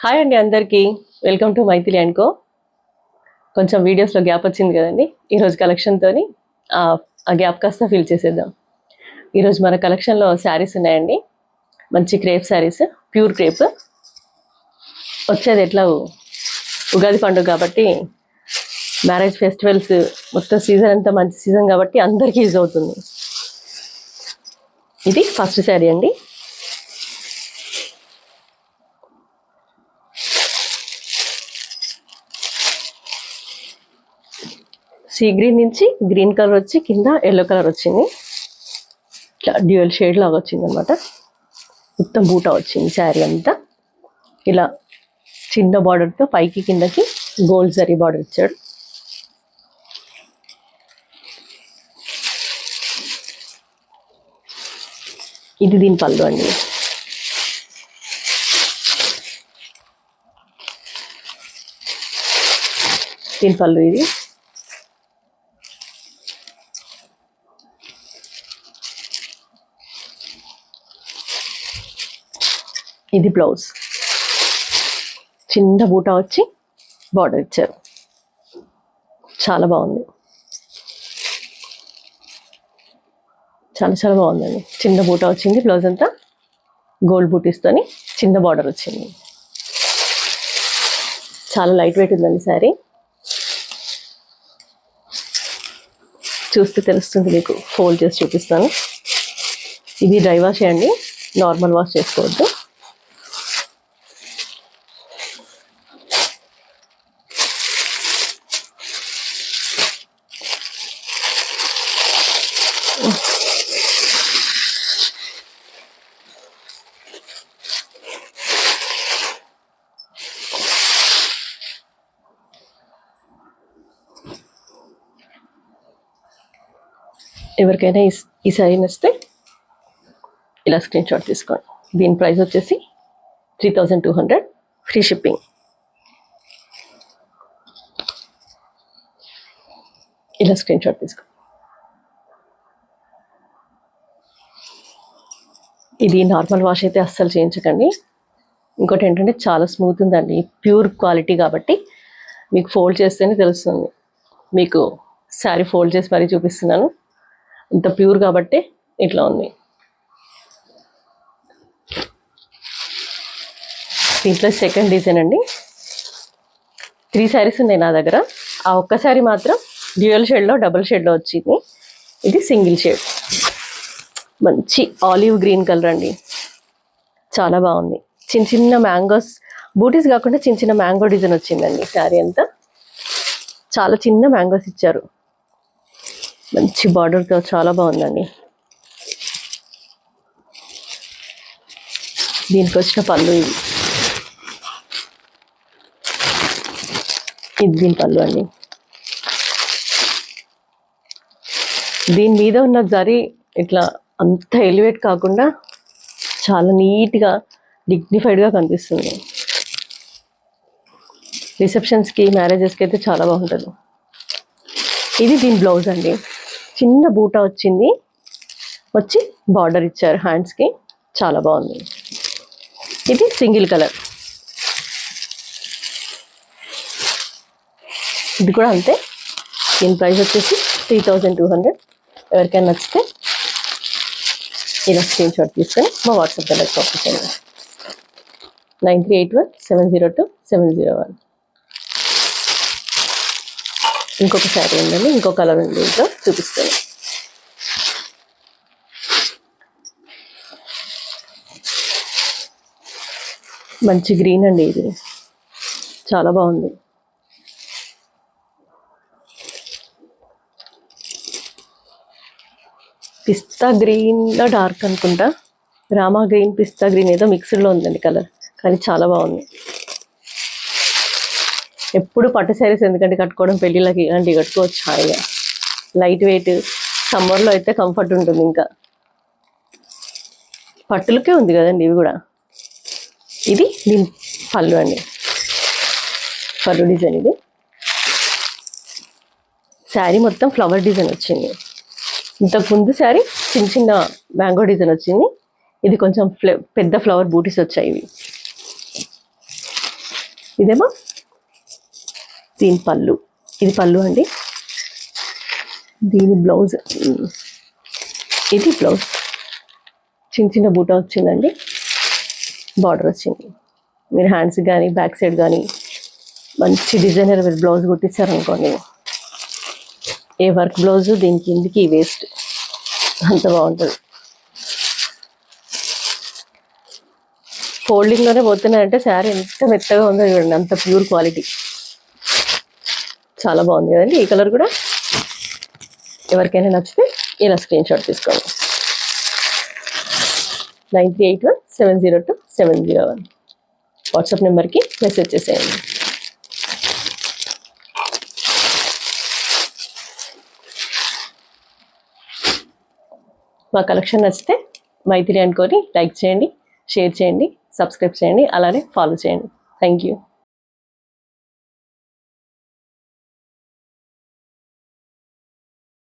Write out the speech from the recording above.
Hi అండి అందరికీ welcome to Maithili and co. కొంచెం వీడియోస్లో గ్యాప్ వచ్చింది కదండి. ఈరోజు కలెక్షన్తోని ఆ గ్యాప్ కాస్త ఫిల్ చేసేద్దాం. ఈరోజు మన కలెక్షన్లో శారీస్ ఉన్నాయండి. మంచి క్రేప్ శారీస్, ప్యూర్ క్రేప్. వచ్చేది ఎట్లా ఉగాది పండుగ కాబట్టి, మ్యారేజ్ ఫెస్టివల్స్ మొత్తం సీజన్ అంతా మంచి సీజన్ కాబట్టి అందరికీ యూజ్ అవుతుంది. ఇది ఫస్ట్ శారీ అండి. సీ గ్రీన్ నుంచి గ్రీన్ కలర్ వచ్చి కింద ఎల్లో కలర్ వచ్చింది. డ్యూయల్ షేడ్ లాగా వచ్చింది అనమాట. మొత్తం బూటా వచ్చింది శారీ అంతా. ఇలా చిన్న బార్డర్తో పైకి కిందకి గోల్డ్ జరీ బార్డర్ ఇచ్చాడు. ఇది దీని పళ్ళు అండి. దీని పళ్ళు ఇది. ఇది బ్లౌజ్. చిన్న బూటా వచ్చి బార్డర్ ఇచ్చారు. చాలా బాగుంది, చాలా బాగుందండి. చిన్న బూటా వచ్చింది. బ్లౌజ్ అంతా గోల్డ్ బూటీస్తోని చిన్న బార్డర్ వచ్చింది. చాలా లైట్ వెయిట్ ఉందండి శారీ. చూస్తే తెలుస్తుంది మీకు. ఫోల్డ్ చేసి చూపిస్తాను. ఇది డ్రై వాష్ అండి, నార్మల్ వాష్ చేసుకోవద్దు. ఎవరికైనా ఈ శారీ నచ్చితే ఇలా స్క్రీన్ షాట్ తీసుకోండి. దీని ప్రైస్ వచ్చేసి 3200, ఫ్రీ షిప్పింగ్. ఇలా స్క్రీన్ షాట్ తీసుకోండి. ఇది నార్మల్ వాష్ అయితే అస్సలు చేయించకండి. ఇంకోటి ఏంటంటే చాలా స్మూత్ ఉందండి. ప్యూర్ క్వాలిటీ కాబట్టి మీకు ఫోల్డ్ చేస్తేనే తెలుస్తుంది. మీకు శారీ ఫోల్డ్ చేసి మరీ చూపిస్తున్నాను. ఇంత ప్యూర్ కాబట్టి ఇట్లా ఉంది. దీంట్లో సెకండ్ డిజైన్ అండి. 3 శారీస్ ఉన్నాయి నా దగ్గర. ఆ ఒక్క శారీ మాత్రం డ్యూయల్ షేడ్లో, డబుల్ షేడ్లో వచ్చింది. ఇది సింగిల్ షేడ్. మంచి ఆలివ్ గ్రీన్ కలర్ అండి. చాలా బాగుంది. చిన్న చిన్న మ్యాంగోస్, బూటీస్ కాకుండా చిన్న చిన్న మ్యాంగో డిజైన్ వచ్చిందండి. శారీ అంతా చాలా చిన్న మ్యాంగోస్ ఇచ్చారు. మంచి బార్డర్తో చాలా బాగుందండి. దీనికి వచ్చిన పళ్ళు ఇది. ఇది దీని పళ్ళు అండి. దీని మీద ఉన్న జరీ ఇట్లా అంత ఎలివేట్ కాకుండా చాలా నీట్గా, డిగ్నిఫైడ్గా కనిపిస్తుంది. రిసెప్షన్స్కి, మ్యారేజెస్కి అయితే చాలా బాగుంటుంది. ఇది దీని బ్లౌజ్ అండి. చిన్న బూటా వచ్చింది, వచ్చి బార్డర్ ఇచ్చారు హ్యాండ్స్కి. చాలా బాగుంది. ఇది సింగిల్ కలర్. ఇది కూడా అంతే. దీని ప్రైస్ వచ్చేసి 3200. ఎవరికైనా నచ్చితే ఇలా స్క్రీన్ షాట్ తీసుకొని మా వాట్సాప్ నెంబర్కి పంపించండి. 9381702701. ఇంకొక శారీ ఉందండి, ఇంకో కలర్ ఉంది. ఇంట్లో చూపిస్తాను. మంచి గ్రీన్ అండి. ఇది చాలా బాగుంది. పిస్తా గ్రీన్లో డార్క్ అనుకుంటా. రామా గ్రీన్, పిస్తా గ్రీన్ ఏదో మిక్స్డ్లో ఉందండి కలర్, కానీ చాలా బాగుంది. ఎప్పుడు పట్టు శారీస్ ఎందుకంటే కట్టుకోవడం, పెళ్ళిళ్ళకి ఇలాంటివి కట్టుకోవచ్చు హాయిగా. లైట్ వెయిట్, సమ్మర్లో అయితే కంఫర్ట్ ఉంటుంది. ఇంకా పట్టులకే ఉంది కదండి ఇవి కూడా. ఇది దీని పళ్ళు అండి. పళ్ళు డిజైన్ ఇది. శారీ మొత్తం ఫ్లవర్ డిజైన్ వచ్చింది. ఇంతకుముందు శారీ చిన్న చిన్న మ్యాంగో డిజైన్ వచ్చింది. ఇది కొంచెం పెద్ద ఫ్లవర్ బూటీస్ వచ్చాయి. ఇవి ఇదేమో దీని పళ్ళు, ఇది పళ్ళు అండి. దీని బ్లౌజ్, ఇది బ్లౌజ్. చిన్న చిన్న బూట వచ్చిందండి, బార్డర్ వచ్చింది. మీరు హ్యాండ్స్ కానీ బ్యాక్ సైడ్ కానీ మంచి డిజైనర్ మీరు బ్లౌజ్ కుట్టించారనుకోండి, ఏ వర్క్ బ్లౌజు దీని కిందికి వేస్ట్, అంత బాగుంటుంది. ఫోల్డింగ్లోనే పోతున్నాయంటే శారీ ఎంత మెత్తగా ఉందో చూడండి, అంత ప్యూర్ క్వాలిటీ. చాలా బాగుంది కదండి. ఈ కలర్ కూడా ఎవరికైనా నచ్చితే ఇలా స్క్రీన్ షాట్ తీసుకోండి. 9381702701 వాట్సాప్ నెంబర్కి మెసేజ్ చేసేయండి. మా కలెక్షన్ నచ్చితే మైత్రి అనుకొని లైక్ చేయండి, షేర్ చేయండి, సబ్స్క్రైబ్ చేయండి, అలానే ఫాలో చేయండి. Thank you.